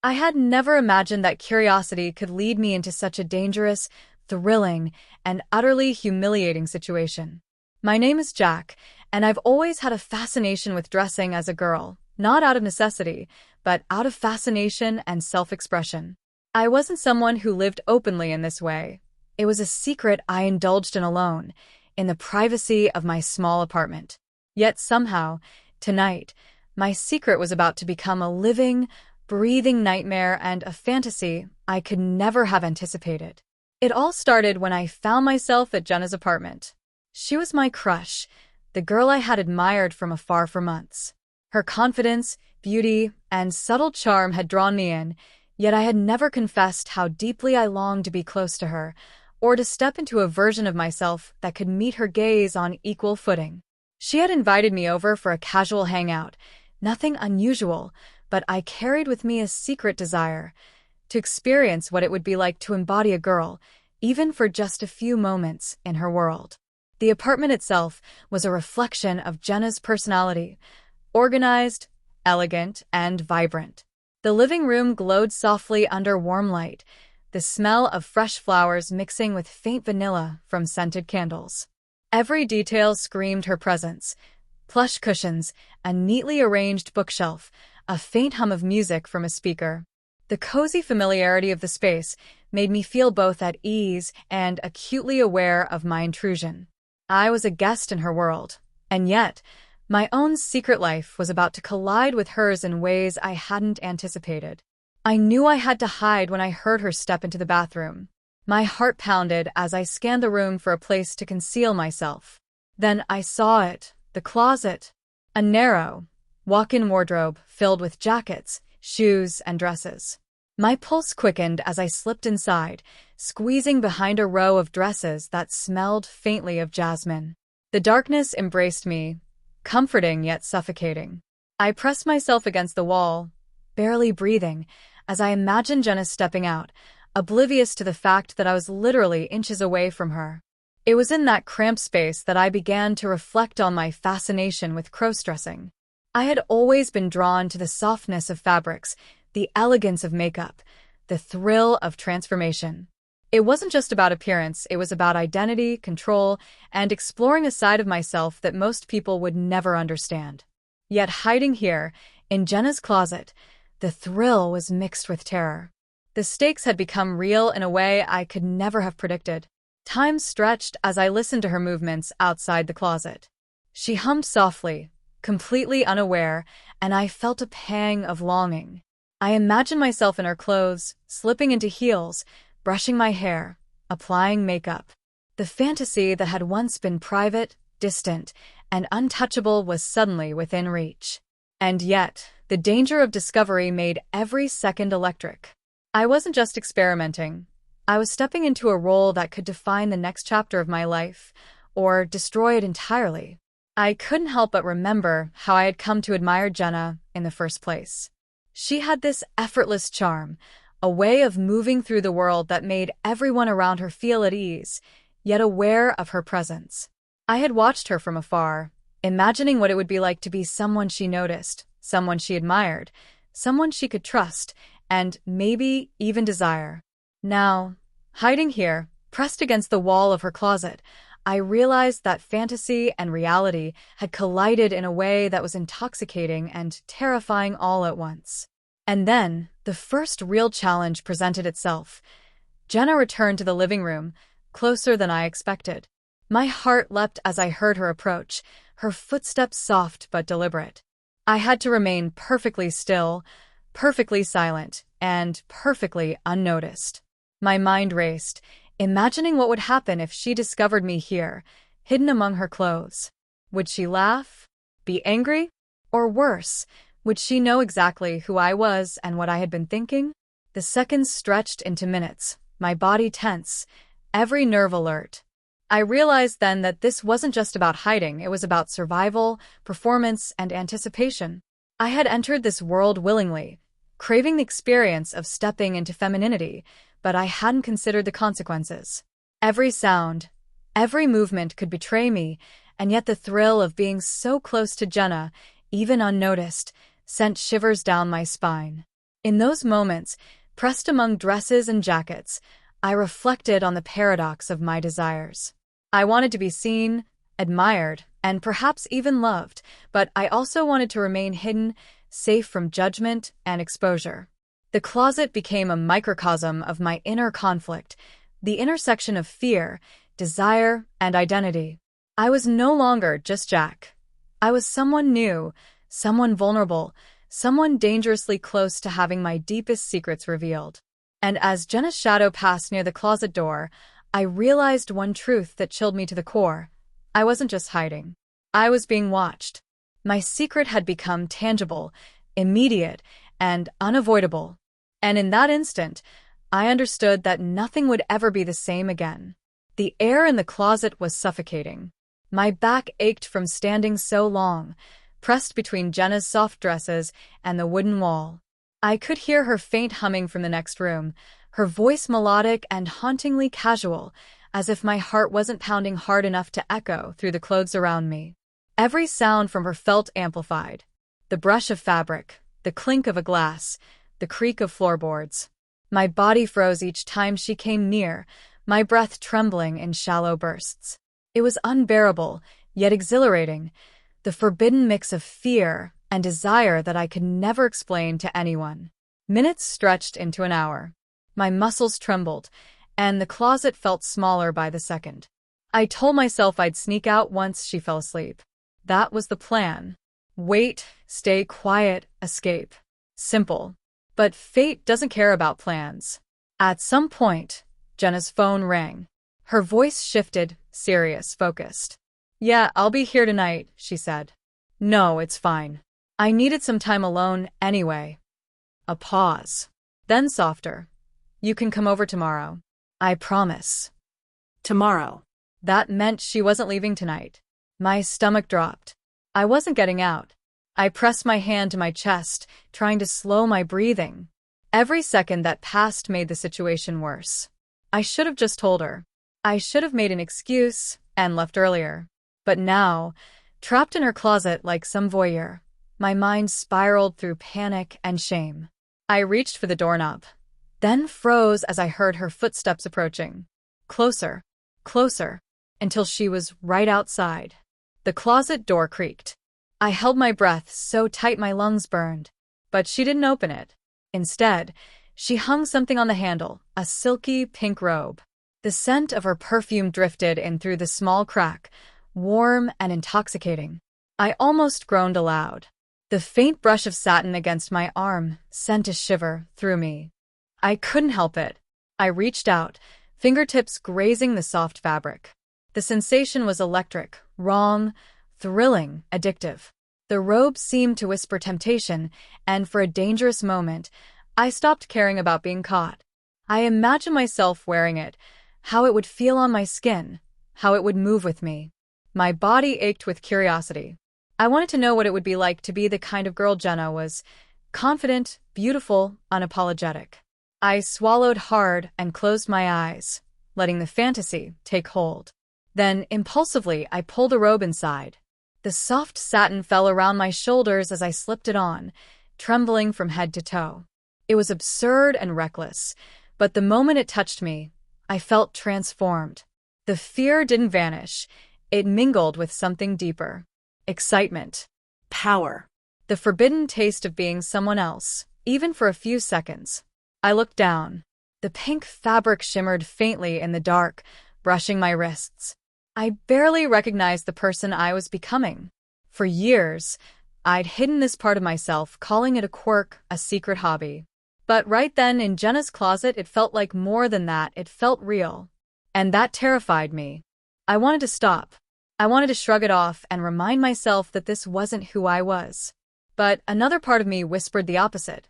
I had never imagined that curiosity could lead me into such a dangerous, thrilling, and utterly humiliating situation. My name is Jack, and I've always had a fascination with dressing as a girl, not out of necessity, but out of fascination and self-expression. I wasn't someone who lived openly in this way. It was a secret I indulged in alone, in the privacy of my small apartment. Yet somehow, tonight, my secret was about to become a living, breathing nightmare and a fantasy I could never have anticipated. It all started when I found myself at Jenna's apartment. She was my crush, the girl I had admired from afar for months. Her confidence, beauty, and subtle charm had drawn me in, yet I had never confessed how deeply I longed to be close to her, or to step into a version of myself that could meet her gaze on equal footing. She had invited me over for a casual hangout, nothing unusual, but I carried with me a secret desire to experience what it would be like to embody a girl, even for just a few moments, in her world. The apartment itself was a reflection of Jenna's personality, organized, elegant, and vibrant. The living room glowed softly under warm light, the smell of fresh flowers mixing with faint vanilla from scented candles. Every detail screamed her presence: plush cushions, a neatly arranged bookshelf, a faint hum of music from a speaker. The cozy familiarity of the space made me feel both at ease and acutely aware of my intrusion. I was a guest in her world, and yet, my own secret life was about to collide with hers in ways I hadn't anticipated. I knew I had to hide when I heard her step into the bathroom. My heart pounded as I scanned the room for a place to conceal myself. Then I saw it, the closet. A narrow, walk-in wardrobe filled with jackets, shoes, and dresses. My pulse quickened as I slipped inside, squeezing behind a row of dresses that smelled faintly of jasmine. The darkness embraced me, comforting yet suffocating. I pressed myself against the wall, barely breathing, as I imagined Jenna stepping out, oblivious to the fact that I was literally inches away from her. It was in that cramped space that I began to reflect on my fascination with crossdressing. I had always been drawn to the softness of fabrics, the elegance of makeup, the thrill of transformation. It wasn't just about appearance, it was about identity, control, and exploring a side of myself that most people would never understand. Yet hiding here, in Jenna's closet, the thrill was mixed with terror. The stakes had become real in a way I could never have predicted. Time stretched as I listened to her movements outside the closet. She hummed softly, completely unaware, and I felt a pang of longing. I imagined myself in her clothes, slipping into heels, brushing my hair, applying makeup. The fantasy that had once been private, distant, and untouchable was suddenly within reach. And yet, the danger of discovery made every second electric. I wasn't just experimenting. I was stepping into a role that could define the next chapter of my life, or destroy it entirely. I couldn't help but remember how I had come to admire Jenna in the first place. She had this effortless charm, a way of moving through the world that made everyone around her feel at ease, yet aware of her presence. I had watched her from afar, imagining what it would be like to be someone she noticed, someone she admired, someone she could trust, and maybe even desire. Now, hiding here, pressed against the wall of her closet, I realized that fantasy and reality had collided in a way that was intoxicating and terrifying all at once. And then, the first real challenge presented itself. Jenna returned to the living room, closer than I expected. My heart leapt as I heard her approach, her footsteps soft but deliberate. I had to remain perfectly still, perfectly silent, and perfectly unnoticed. My mind raced, imagining what would happen if she discovered me here, hidden among her clothes. Would she laugh? Be angry? Or worse, would she know exactly who I was and what I had been thinking? The seconds stretched into minutes, my body tense, every nerve alert. I realized then that this wasn't just about hiding, it was about survival, performance, and anticipation. I had entered this world willingly, craving the experience of stepping into femininity, but I hadn't considered the consequences. Every sound, every movement could betray me, and yet the thrill of being so close to Jenna, even unnoticed, sent shivers down my spine. In those moments, pressed among dresses and jackets, I reflected on the paradox of my desires. I wanted to be seen, admired, and perhaps even loved, but I also wanted to remain hidden, safe from judgment and exposure. The closet became a microcosm of my inner conflict, the intersection of fear, desire, and identity. I was no longer just Jack. I was someone new, someone vulnerable, someone dangerously close to having my deepest secrets revealed. And as Jenna's shadow passed near the closet door, I realized one truth that chilled me to the core. I wasn't just hiding. I was being watched. My secret had become tangible, immediate, and unavoidable. And in that instant, I understood that nothing would ever be the same again. The air in the closet was suffocating. My back ached from standing so long, pressed between Jenna's soft dresses and the wooden wall. I could hear her faint humming from the next room, her voice melodic and hauntingly casual, as if my heart wasn't pounding hard enough to echo through the clothes around me. Every sound from her felt amplified. The brush of fabric, the clink of a glass, the creak of floorboards. My body froze each time she came near, my breath trembling in shallow bursts. It was unbearable, yet exhilarating, the forbidden mix of fear and desire that I could never explain to anyone. Minutes stretched into an hour. My muscles trembled, and the closet felt smaller by the second. I told myself I'd sneak out once she fell asleep. That was the plan. Wait, stay quiet, escape. Simple. But fate doesn't care about plans. At some point, Jenna's phone rang. Her voice shifted, serious, focused. "Yeah, I'll be here tonight," she said. "No, it's fine. I needed some time alone anyway." A pause. Then softer. "You can come over tomorrow. I promise." Tomorrow. That meant she wasn't leaving tonight. My stomach dropped. I wasn't getting out. I pressed my hand to my chest, trying to slow my breathing. Every second that passed made the situation worse. I should have just told her. I should have made an excuse and left earlier. But now, trapped in her closet like some voyeur, my mind spiraled through panic and shame. I reached for the doorknob, then froze as I heard her footsteps approaching. Closer, closer, until she was right outside. The closet door creaked. I held my breath so tight my lungs burned, but she didn't open it. Instead, she hung something on the handle, a silky pink robe. The scent of her perfume drifted in through the small crack, warm and intoxicating. I almost groaned aloud. The faint brush of satin against my arm sent a shiver through me. I couldn't help it. I reached out, fingertips grazing the soft fabric. The sensation was electric, wrong, thrilling, addictive. The robe seemed to whisper temptation, and for a dangerous moment, I stopped caring about being caught. I imagined myself wearing it, how it would feel on my skin, how it would move with me. My body ached with curiosity. I wanted to know what it would be like to be the kind of girl Jenna was, confident, beautiful, unapologetic. I swallowed hard and closed my eyes, letting the fantasy take hold. Then, impulsively, I pulled the robe inside. The soft satin fell around my shoulders as I slipped it on, trembling from head to toe. It was absurd and reckless, but the moment it touched me, I felt transformed. The fear didn't vanish. It mingled with something deeper. Excitement. Power. The forbidden taste of being someone else, even for a few seconds. I looked down. The pink fabric shimmered faintly in the dark, brushing my wrists. I barely recognized the person I was becoming. For years, I'd hidden this part of myself, calling it a quirk, a secret hobby. But right then, in Jenna's closet, it felt like more than that. It felt real. And that terrified me. I wanted to stop. I wanted to shrug it off and remind myself that this wasn't who I was. But another part of me whispered the opposite.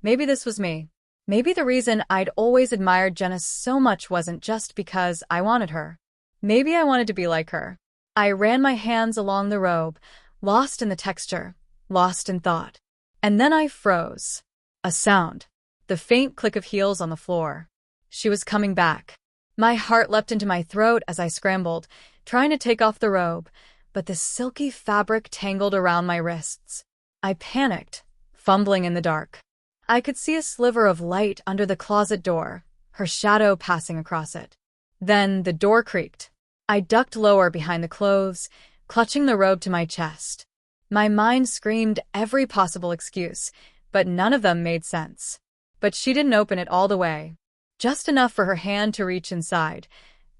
Maybe this was me. Maybe the reason I'd always admired Jenna so much wasn't just because I wanted her. Maybe I wanted to be like her. I ran my hands along the robe, lost in the texture, lost in thought. And then I froze. A sound. The faint click of heels on the floor. She was coming back. My heart leapt into my throat as I scrambled, trying to take off the robe, but the silky fabric tangled around my wrists. I panicked, fumbling in the dark. I could see a sliver of light under the closet door, her shadow passing across it. Then the door creaked. I ducked lower behind the clothes, clutching the robe to my chest. My mind screamed every possible excuse, but none of them made sense. But she didn't open it all the way. Just enough for her hand to reach inside,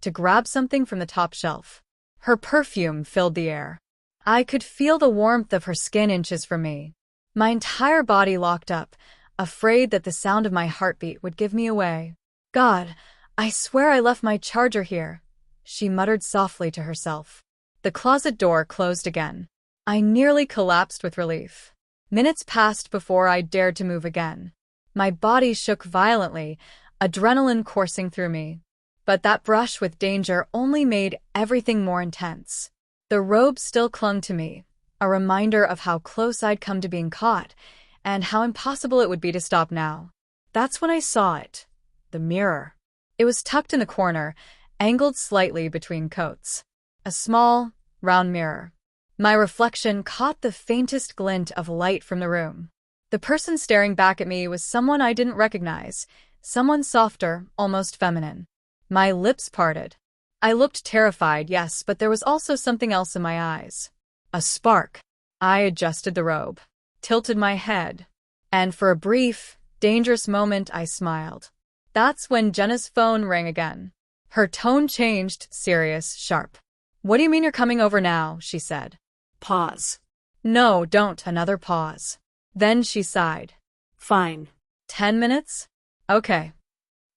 to grab something from the top shelf. Her perfume filled the air. I could feel the warmth of her skin inches from me. My entire body locked up, afraid that the sound of my heartbeat would give me away. God, I swear I left my charger here, she muttered softly to herself. The closet door closed again. I nearly collapsed with relief. Minutes passed before I dared to move again. My body shook violently, adrenaline coursing through me. But that brush with danger only made everything more intense. The robe still clung to me, a reminder of how close I'd come to being caught, and how impossible it would be to stop now. That's when I saw it. The mirror. It was tucked in the corner, angled slightly between coats. A small, round mirror. My reflection caught the faintest glint of light from the room. The person staring back at me was someone I didn't recognize, someone softer, almost feminine. My lips parted. I looked terrified, yes, but there was also something else in my eyes. A spark. I adjusted the robe, tilted my head, and for a brief, dangerous moment I smiled. That's when Jenna's phone rang again. Her tone changed, serious, sharp. "What do you mean you're coming over now?" she said. Pause. "No, don't." Another pause. Then she sighed. Fine. 10 minutes? Okay.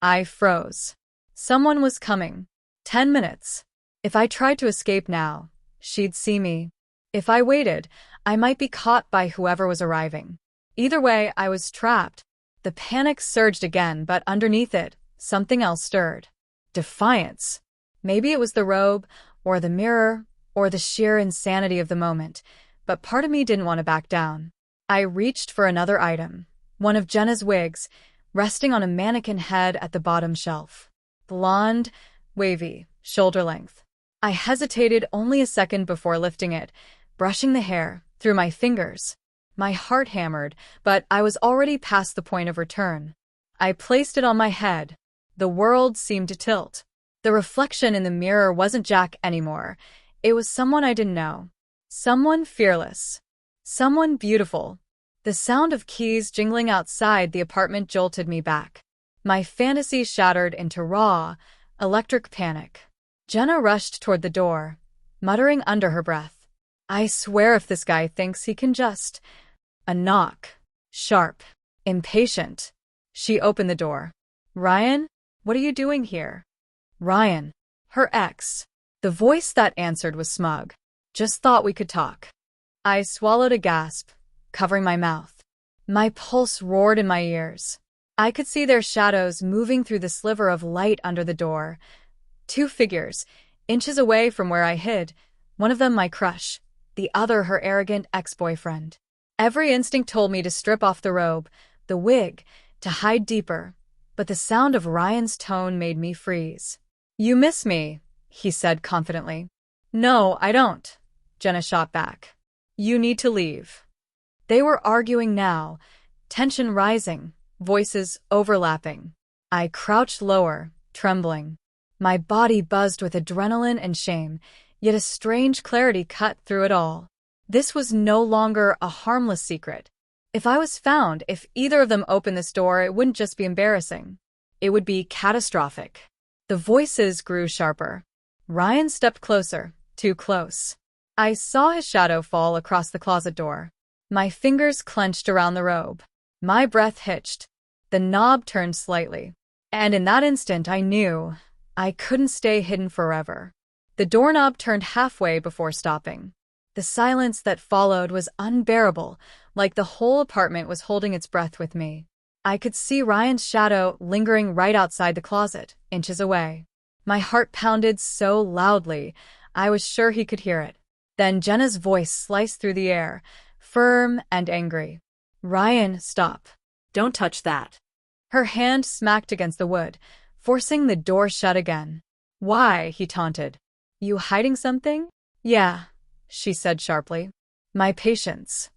I froze. Someone was coming. 10 minutes. If I tried to escape now, she'd see me. If I waited, I might be caught by whoever was arriving. Either way, I was trapped. The panic surged again, but underneath it, something else stirred. Defiance. Maybe it was the robe, or the mirror, or the sheer insanity of the moment, but part of me didn't want to back down. I reached for another item, one of Jenna's wigs, resting on a mannequin head at the bottom shelf. Blonde, wavy, shoulder length. I hesitated only a second before lifting it, brushing the hair through my fingers. My heart hammered, but I was already past the point of return. I placed it on my head. The world seemed to tilt. The reflection in the mirror wasn't Jack anymore. It was someone I didn't know. Someone fearless. Someone beautiful. The sound of keys jingling outside the apartment jolted me back. My fantasy shattered into raw, electric panic. Jenna rushed toward the door, muttering under her breath. I swear if this guy thinks he can just... A knock. Sharp. Impatient. She opened the door. Ryan? What are you doing here? Ryan. Her ex. The voice that answered was smug. Just thought we could talk. I swallowed a gasp, covering my mouth. My pulse roared in my ears. I could see their shadows moving through the sliver of light under the door. Two figures, inches away from where I hid, one of them my crush, the other her arrogant ex-boyfriend. Every instinct told me to strip off the robe, the wig, to hide deeper, but the sound of Ryan's tone made me freeze. You miss me, he said confidently. No, I don't, Jenna shot back. You need to leave. They were arguing now, tension rising, voices overlapping. I crouched lower, trembling. My body buzzed with adrenaline and shame, yet a strange clarity cut through it all. This was no longer a harmless secret. If I was found, if either of them opened this door, it wouldn't just be embarrassing. It would be catastrophic. The voices grew sharper. Ryan stepped closer, too close. I saw his shadow fall across the closet door. My fingers clenched around the robe. My breath hitched. The knob turned slightly. And in that instant, I knew I couldn't stay hidden forever. The doorknob turned halfway before stopping. The silence that followed was unbearable, like the whole apartment was holding its breath with me. I could see Ryan's shadow lingering right outside the closet, inches away. My heart pounded so loudly, I was sure he could hear it. Then Jenna's voice sliced through the air, firm and angry. Ryan, stop. Don't touch that. Her hand smacked against the wood, forcing the door shut again. Why? He taunted. You hiding something? Yeah, she said sharply. My patience.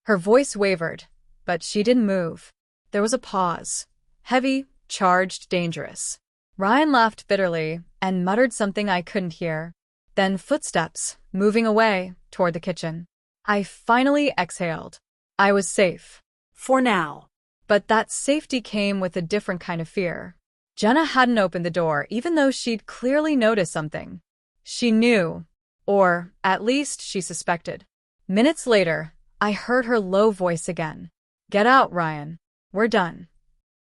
Her voice wavered, but she didn't move. There was a pause. Heavy, charged, dangerous. Ryan laughed bitterly and muttered something I couldn't hear. Then footsteps, moving away, toward the kitchen. I finally exhaled. I was safe. For now. But that safety came with a different kind of fear. Jenna hadn't opened the door, even though she'd clearly noticed something. She knew, or at least she suspected. Minutes later, I heard her low voice again. "Get out, Ryan. We're done."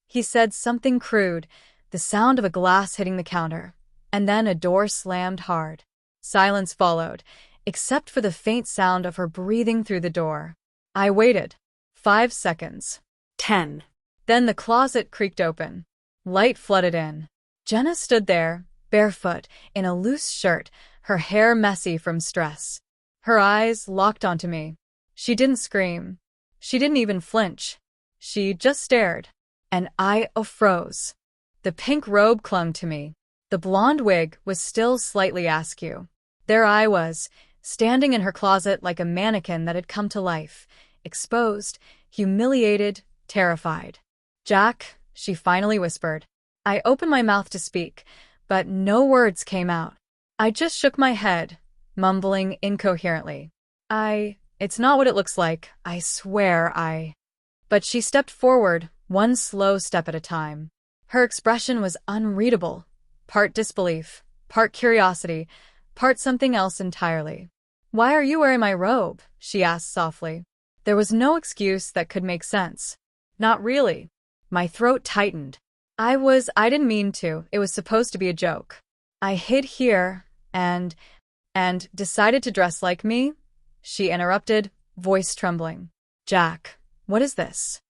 He said something crude, the sound of a glass hitting the counter, and then a door slammed hard. Silence followed, except for the faint sound of her breathing through the door. I waited. 5 seconds. 10. Then the closet creaked open. Light flooded in. Jenna stood there, barefoot, in a loose shirt, her hair messy from stress. Her eyes locked onto me. She didn't scream. She didn't even flinch. She just stared. And I froze. The pink robe clung to me. The blonde wig was still slightly askew. There I was, standing in her closet like a mannequin that had come to life, exposed, humiliated, terrified. "Jack," she finally whispered. I opened my mouth to speak, but no words came out. I just shook my head, mumbling incoherently. It's not what it looks like, I swear But she stepped forward, one slow step at a time. Her expression was unreadable, part disbelief, part curiosity, part something else entirely. "Why are you wearing my robe?" she asked softly. There was no excuse that could make sense. Not really. My throat tightened. I didn't mean to. It was supposed to be a joke. "I hid here and decided to dress like me?" She interrupted, voice trembling. "Jack, what is this?"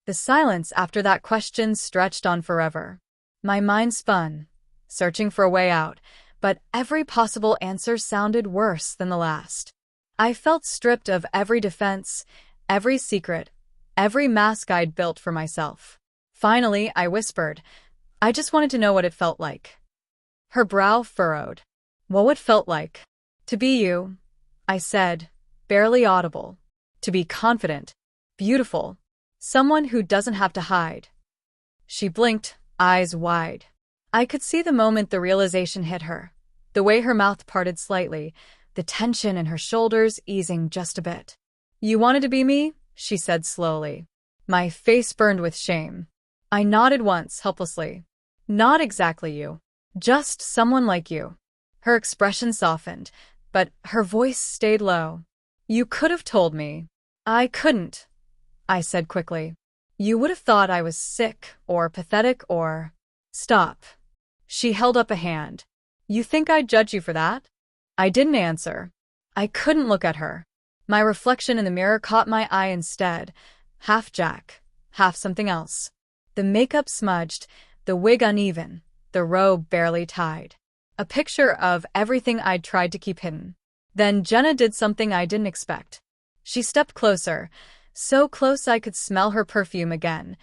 The silence after that question stretched on forever. My mind spun, searching for a way out, but every possible answer sounded worse than the last. I felt stripped of every defense, every secret, every mask I'd built for myself. Finally, I whispered, "I just wanted to know what it felt like." Her brow furrowed. "What it felt like?" "To be you," I said, barely audible. "To be confident, beautiful, someone who doesn't have to hide." She blinked, eyes wide. I could see the moment the realization hit her, the way her mouth parted slightly, the tension in her shoulders easing just a bit. "You wanted to be me?" she said slowly. My face burned with shame. I nodded once, helplessly. "Not exactly you. Just someone like you." Her expression softened, but her voice stayed low. "You could have told me." "I couldn't," I said quickly. "You would have thought I was sick or pathetic or—" "Stop." She held up a hand. "You think I'd judge you for that?" I didn't answer. I couldn't look at her. My reflection in the mirror caught my eye instead, half Jack, half something else. The makeup smudged, the wig uneven, the robe barely tied. A picture of everything I'd tried to keep hidden. Then Jenna did something I didn't expect. She stepped closer, so close I could smell her perfume again,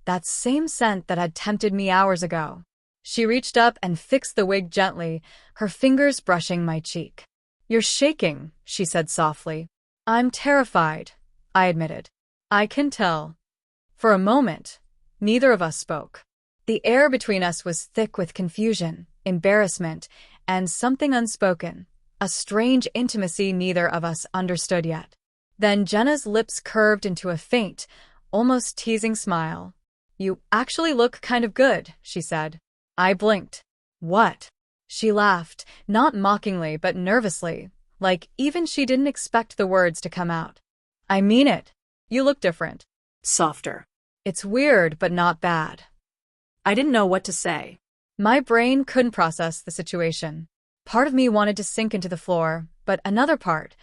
that same scent that had tempted me hours ago. She reached up and fixed the wig gently, her fingers brushing my cheek. "You're shaking," she said softly. "I'm terrified," I admitted. "I can tell." For a moment, neither of us spoke. The air between us was thick with confusion, embarrassment, and something unspoken, a strange intimacy neither of us understood yet. Then Jenna's lips curved into a faint, almost teasing smile. "You actually look kind of good," she said. I blinked. "What?" She laughed, not mockingly but nervously, like even she didn't expect the words to come out. "I mean it. You look different." Softer. "It's weird, but not bad." I didn't know what to say. My brain couldn't process the situation. Part of me wanted to sink into the floor, but another part,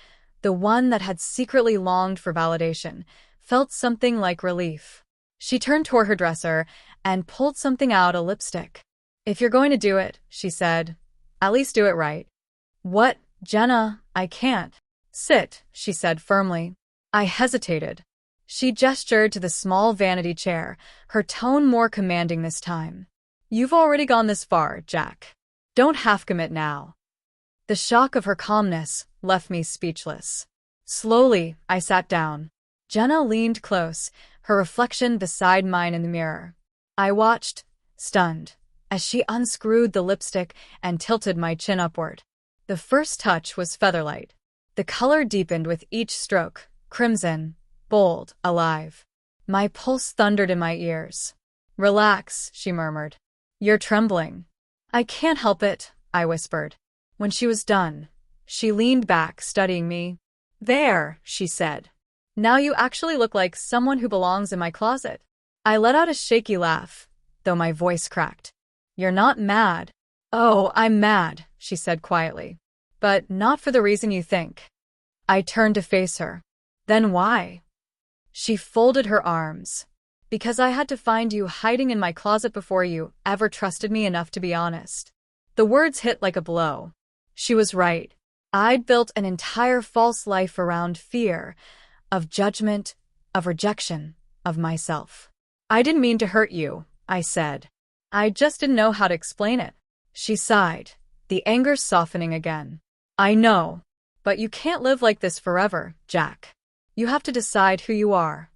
the one that had secretly longed for validation, felt something like relief. She turned toward her dresser and pulled something out, a lipstick. "If you're going to do it," she said, "at least do it right." "What, Jenna? I can't." "Sit," she said firmly. I hesitated. She gestured to the small vanity chair, her tone more commanding this time. "You've already gone this far, Jack. Don't half-commit now." The shock of her calmness left me speechless. Slowly, I sat down. Jenna leaned close, her reflection beside mine in the mirror. I watched, stunned, as she unscrewed the lipstick and tilted my chin upward. The first touch was featherlight. The color deepened with each stroke, crimson, bold, alive. My pulse thundered in my ears. "Relax," she murmured. "You're trembling." "I can't help it," I whispered. When she was done, she leaned back, studying me. "There," she said. "Now you actually look like someone who belongs in my closet." I let out a shaky laugh, though my voice cracked. "You're not mad." "Oh, I'm mad," she said quietly. "But not for the reason you think." I turned to face her. "Then why?" She folded her arms. "Because I had to find you hiding in my closet before you ever trusted me enough to be honest." The words hit like a blow. She was right. I'd built an entire false life around fear, of judgment, of rejection, of myself. "I didn't mean to hurt you," I said. "I just didn't know how to explain it." She sighed, the anger softening again. "I know. But you can't live like this forever, Jack. You have to decide who you are."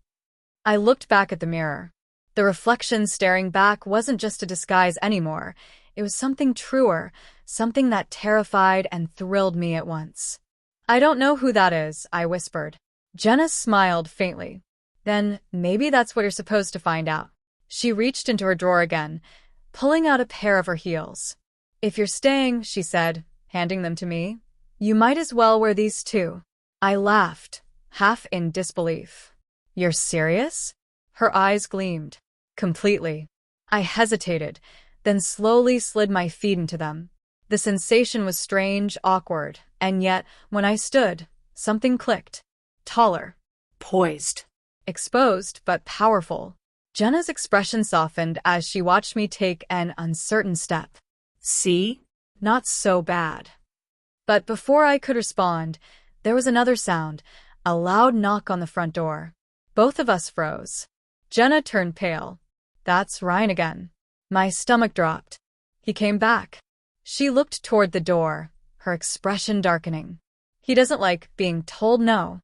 I looked back at the mirror. The reflection staring back wasn't just a disguise anymore. It was something truer, something that terrified and thrilled me at once. "I don't know who that is," I whispered. Jenna smiled faintly. "Then maybe that's what you're supposed to find out." She reached into her drawer again, pulling out a pair of her heels. "If you're staying," she said, handing them to me, "you might as well wear these too." I laughed, half in disbelief. "You're serious?" Her eyes gleamed. "Completely." I hesitated, then slowly slid my feet into them. The sensation was strange, awkward, and yet, when I stood, something clicked. Taller. Poised. Exposed, but powerful. Jenna's expression softened as she watched me take an uncertain step. "See? Not so bad." But before I could respond, there was another sound, a loud knock on the front door. Both of us froze. Jenna turned pale. "That's Ryan again." My stomach dropped. He came back. She looked toward the door, her expression darkening. "He doesn't like being told no."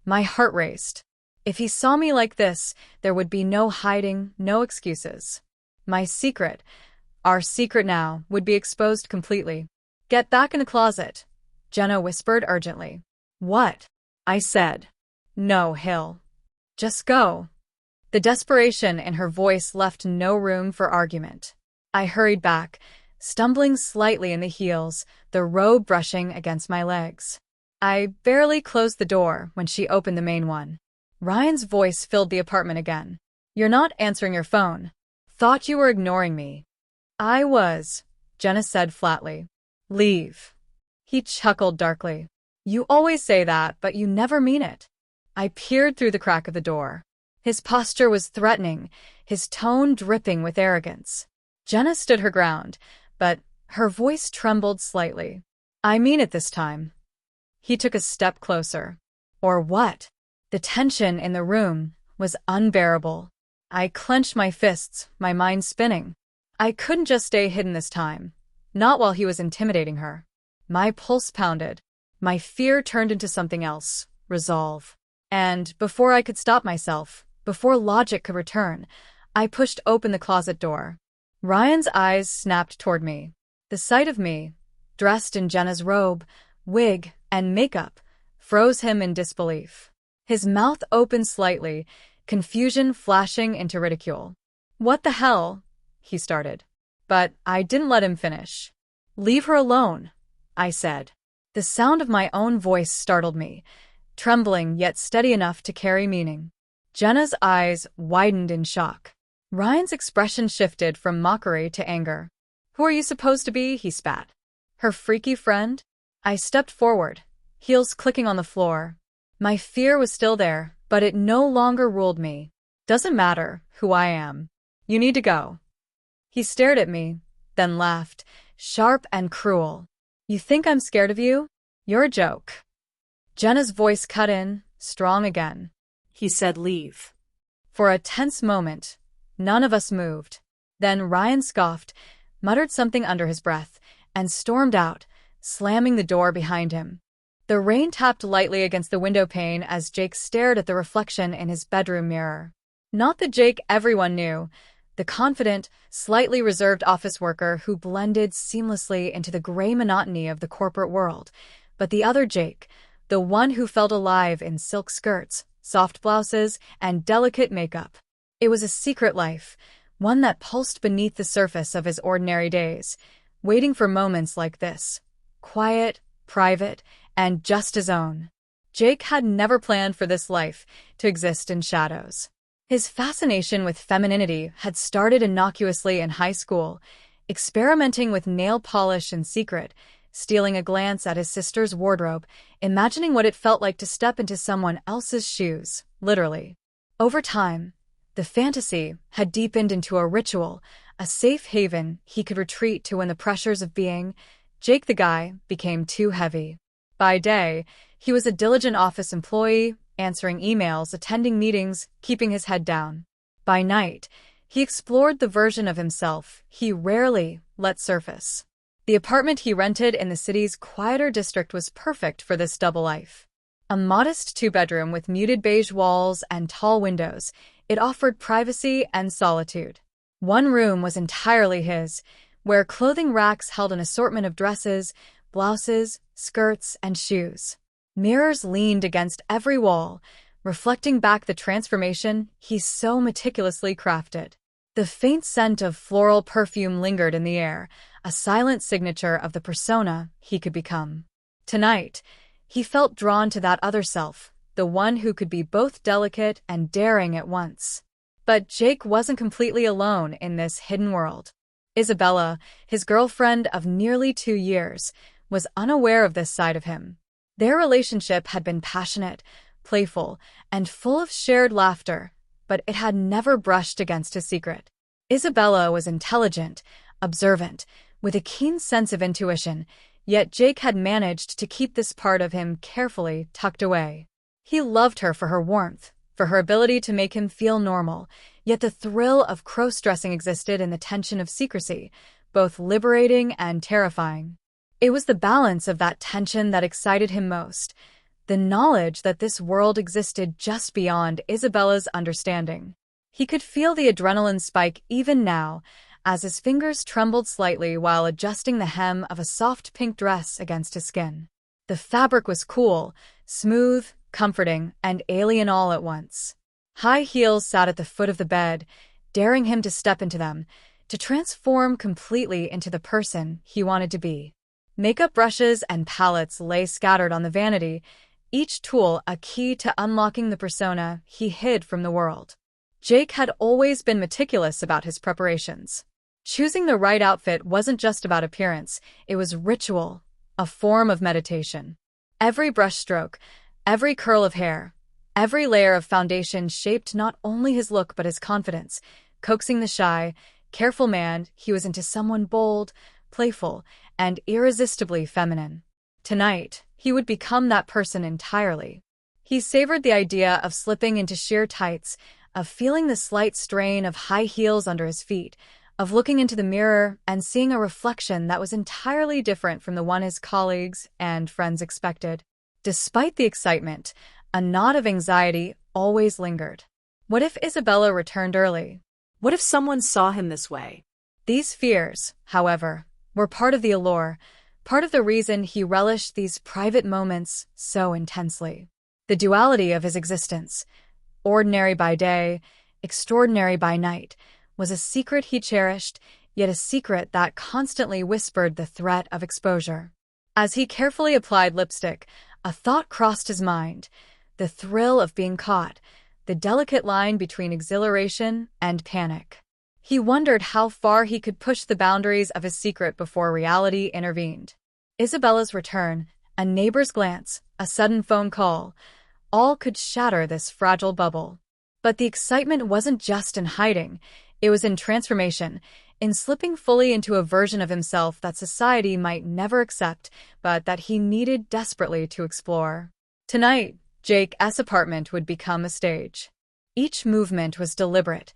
My heart raced. If he saw me like this, there would be no hiding, no excuses. My secret, our secret now, would be exposed completely. "Get back in the closet," Jenna whispered urgently. "What?" I said. "No, Hill. Just go." The desperation in her voice left no room for argument. I hurried back, stumbling slightly in the heels, the robe brushing against my legs. I barely closed the door when she opened the main one. Ryan's voice filled the apartment again. "You're not answering your phone. Thought you were ignoring me." "I was," Jenna said flatly. "Leave." He chuckled darkly. "You always say that, but you never mean it." I peered through the crack of the door. His posture was threatening, his tone dripping with arrogance. Jenna stood her ground, but her voice trembled slightly. "I mean it this time." He took a step closer. Or what? The tension in the room was unbearable. I clenched my fists, my mind spinning. I couldn't just stay hidden this time. Not while he was intimidating her. My pulse pounded. My fear turned into something else, resolve. And before I could stop myself, before logic could return, I pushed open the closet door. Ryan's eyes snapped toward me. The sight of me, dressed in Jenna's robe, wig, and makeup, froze him in disbelief. His mouth opened slightly, confusion flashing into ridicule. "What the hell?" he started. But I didn't let him finish. "Leave her alone," I said. The sound of my own voice startled me, trembling yet steady enough to carry meaning. Jenna's eyes widened in shock. Ryan's expression shifted from mockery to anger. "Who are you supposed to be?" he spat. "Her freaky friend?" I stepped forward, heels clicking on the floor. My fear was still there, but it no longer ruled me. "Doesn't matter who I am. You need to go." He stared at me, then laughed, sharp and cruel. "You think I'm scared of you? You're a joke." Jenna's voice cut in, strong again. He said leave. For a tense moment, none of us moved. Then Ryan scoffed, muttered something under his breath, and stormed out, slamming the door behind him. The rain tapped lightly against the window pane as Jake stared at the reflection in his bedroom mirror. Not the Jake everyone knew, the confident, slightly reserved office worker who blended seamlessly into the gray monotony of the corporate world, but the other Jake, the one who felt alive in silk skirts, soft blouses, and delicate makeup. It was a secret life, one that pulsed beneath the surface of his ordinary days, waiting for moments like this. Quiet, private, and just his own. Jake had never planned for this life to exist in shadows. His fascination with femininity had started innocuously in high school, experimenting with nail polish in secret, stealing a glance at his sister's wardrobe, imagining what it felt like to step into someone else's shoes, literally. Over time, the fantasy had deepened into a ritual, a safe haven he could retreat to when the pressures of being Jake the guy became too heavy. By day, he was a diligent office employee, answering emails, attending meetings, keeping his head down. By night, he explored the version of himself he rarely let surface. The apartment he rented in the city's quieter district was perfect for this double life. A modest two-bedroom with muted beige walls and tall windows, it offered privacy and solitude. One room was entirely his, where clothing racks held an assortment of dresses, blouses, skirts, and shoes. Mirrors leaned against every wall, reflecting back the transformation he so meticulously crafted. The faint scent of floral perfume lingered in the air, a silent signature of the persona he could become. Tonight, he felt drawn to that other self, the one who could be both delicate and daring at once. But Jake wasn't completely alone in this hidden world. Isabella, his girlfriend of nearly 2 years, was unaware of this side of him. Their relationship had been passionate, playful, and full of shared laughter, but it had never brushed against his secret. Isabella was intelligent, observant, with a keen sense of intuition, yet Jake had managed to keep this part of him carefully tucked away. He loved her for her warmth, for her ability to make him feel normal, yet the thrill of crossdressing existed in the tension of secrecy, both liberating and terrifying. It was the balance of that tension that excited him most, the knowledge that this world existed just beyond Isabella's understanding. He could feel the adrenaline spike even now, as his fingers trembled slightly while adjusting the hem of a soft pink dress against his skin. The fabric was cool, smooth, comforting, and alien all at once. High heels sat at the foot of the bed, daring him to step into them, to transform completely into the person he wanted to be. Makeup brushes and palettes lay scattered on the vanity, each tool a key to unlocking the persona he hid from the world. Jake had always been meticulous about his preparations. Choosing the right outfit wasn't just about appearance, it was ritual, a form of meditation. Every brushstroke, every curl of hair, every layer of foundation shaped not only his look but his confidence, coaxing the shy, careful man he was into someone bold, playful, and irresistibly feminine. Tonight, he would become that person entirely. He savored the idea of slipping into sheer tights, of feeling the slight strain of high heels under his feet, of looking into the mirror and seeing a reflection that was entirely different from the one his colleagues and friends expected. Despite the excitement, a knot of anxiety always lingered. What if Isabella returned early? What if someone saw him this way? These fears, however, were part of the allure, part of the reason he relished these private moments so intensely. The duality of his existence, ordinary by day, extraordinary by night, was a secret he cherished, yet a secret that constantly whispered the threat of exposure. As he carefully applied lipstick, a thought crossed his mind, the thrill of being caught, the delicate line between exhilaration and panic. He wondered how far he could push the boundaries of his secret before reality intervened. Isabella's return, a neighbor's glance, a sudden phone call, all could shatter this fragile bubble. But the excitement wasn't just in hiding, it was in transformation, in slipping fully into a version of himself that society might never accept, but that he needed desperately to explore. Tonight, Jake's apartment would become a stage. Each movement was deliberate,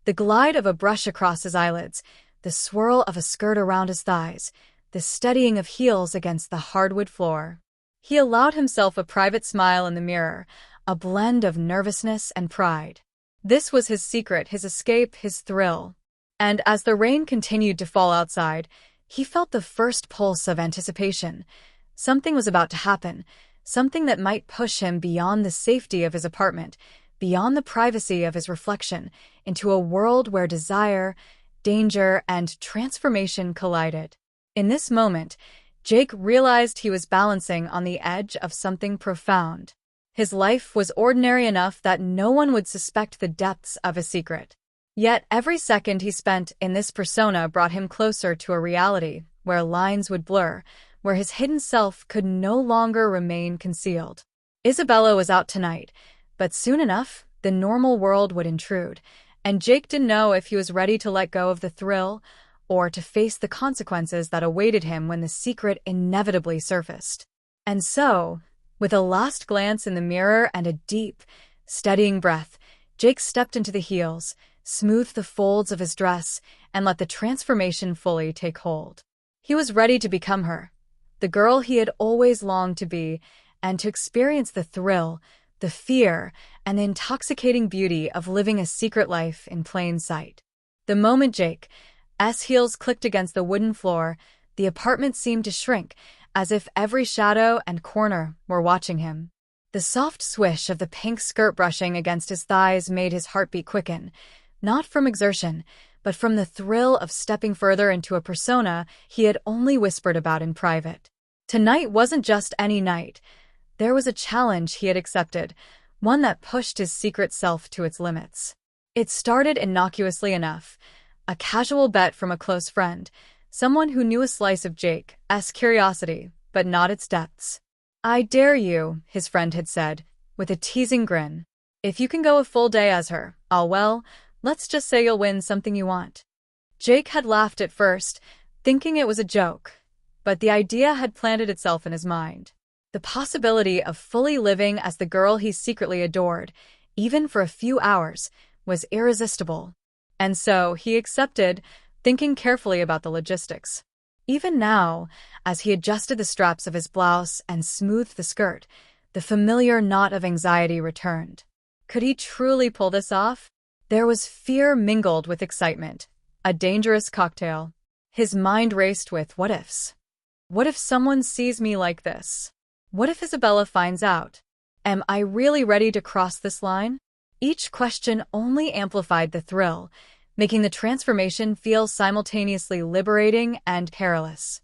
the glide of a brush across his eyelids, the swirl of a skirt around his thighs, the steadying of heels against the hardwood floor. He allowed himself a private smile in the mirror, a blend of nervousness and pride. This was his secret, his escape, his thrill. And as the rain continued to fall outside, he felt the first pulse of anticipation. Something was about to happen, something that might push him beyond the safety of his apartment, beyond the privacy of his reflection, into a world where desire, danger, and transformation collided. In this moment, Jake realized he was balancing on the edge of something profound. His life was ordinary enough that no one would suspect the depths of his secret. Yet every second he spent in this persona brought him closer to a reality where lines would blur, where his hidden self could no longer remain concealed. Isabella was out tonight, but soon enough, the normal world would intrude, and Jake didn't know if he was ready to let go of the thrill or to face the consequences that awaited him when the secret inevitably surfaced. And so, with a last glance in the mirror and a deep, steadying breath, Jake stepped into the heels, smoothed the folds of his dress, and let the transformation fully take hold. He was ready to become her, the girl he had always longed to be, and to experience the thrill, the fear, and the intoxicating beauty of living a secret life in plain sight. The moment Jake's heels clicked against the wooden floor, the apartment seemed to shrink, as if every shadow and corner were watching him. The soft swish of the pink skirt brushing against his thighs made his heartbeat quicken, not from exertion, but from the thrill of stepping further into a persona he had only whispered about in private. Tonight wasn't just any night. There was a challenge he had accepted, one that pushed his secret self to its limits. It started innocuously enough, a casual bet from a close friend, someone who knew a slice of Jake's curiosity, but not its depths. "I dare you," his friend had said, with a teasing grin. "If you can go a full day as her, let's just say you'll win something you want." Jake had laughed at first, thinking it was a joke, but the idea had planted itself in his mind. The possibility of fully living as the girl he secretly adored, even for a few hours, was irresistible. And so he accepted, thinking carefully about the logistics. Even now, as he adjusted the straps of his blouse and smoothed the skirt, the familiar knot of anxiety returned. Could he truly pull this off? There was fear mingled with excitement, a dangerous cocktail. His mind raced with what-ifs. What if someone sees me like this? What if Isabella finds out? Am I really ready to cross this line? Each question only amplified the thrill, making the transformation feel simultaneously liberating and perilous.